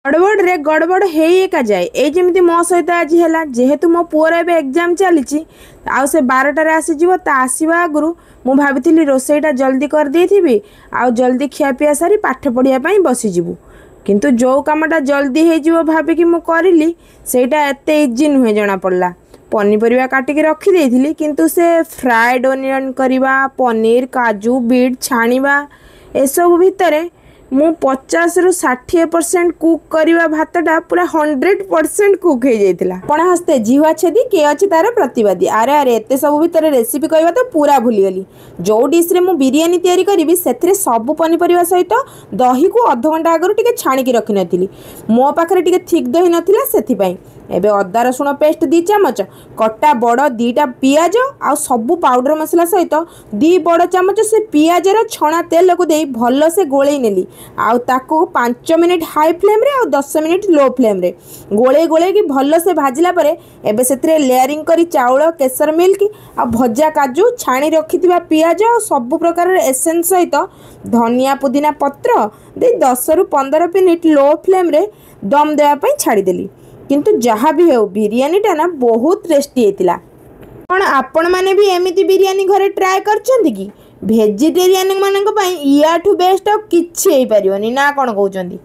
गड़बड़ रे गड़बड़ हे एका जाए ये जमी मो सहित आज है जेहेतु मो पुअर एवं एग्जाम चली आउ से 12टार आसीज आसवा आगु मु भाभी रोसईटा जल्दी कर देथि आउ जल्दी खियापिया सारी पाठ पढ़ाई बसीजु किंतु जो कामटा जल्दी हो भाविकी मु करिली सेटा एते इजी नुहे जना पड़ला। पनीपरिया काटिकी रखी किंतु से फ्राएड ओनियन करवा पनीर काजू बीट छाणीबा एसबू भितर मु 50 रु 60% कुक करवा भातटा पूरा 100% कुक हो जाता। कौन हस्ते झीवा छेदी किए अच्छे तार प्रतिवादी अरे अरे एत सब भितर रेसिपी कहवा तो पूरा भूलीगली। जो डिश्रे मु बिरियानी तैयारी करी से सब पनीपरिया सहित दही को अध घंटा आगु टे छाणिकी रखी नी मो पाखे टे थिक दही नाला से एबे अदा रसुण पेस्ट 2 चामच कटा बड़ 2टा पियाज आ सबू पाउडर मसला सहित 2 बड़ चामच से पियाजर छणा तेल को दे भल से गोले नेली आउ ताको 5 मिनिट हाई फ्लेम रे और 10 मिनिट लो फ्लेम रे गोले गोले की भल से भाजिला परे एबे सेतरे लेयरिंग करी चाउल केसर मिल्क आ भजा काजू छाणी रखिथिबा पियाज और सबु प्रकार एसेंस सहित धनिया पुदीना पत्र दे 10 रु 15 मिनिट लो फ्लेम रे दम देवा पई छाड़ी देली। किंतु जहाँ भी हो बिरियानीटा ना बहुत टेस्टी होता। कौन आपण मैंने भी एमती बिरियानी घरे ट्राए करछंती कि भेजिटेरियन मानक पई इयाठू बेस्ट किछि हो पारिबनी ना कौन कहउछंती।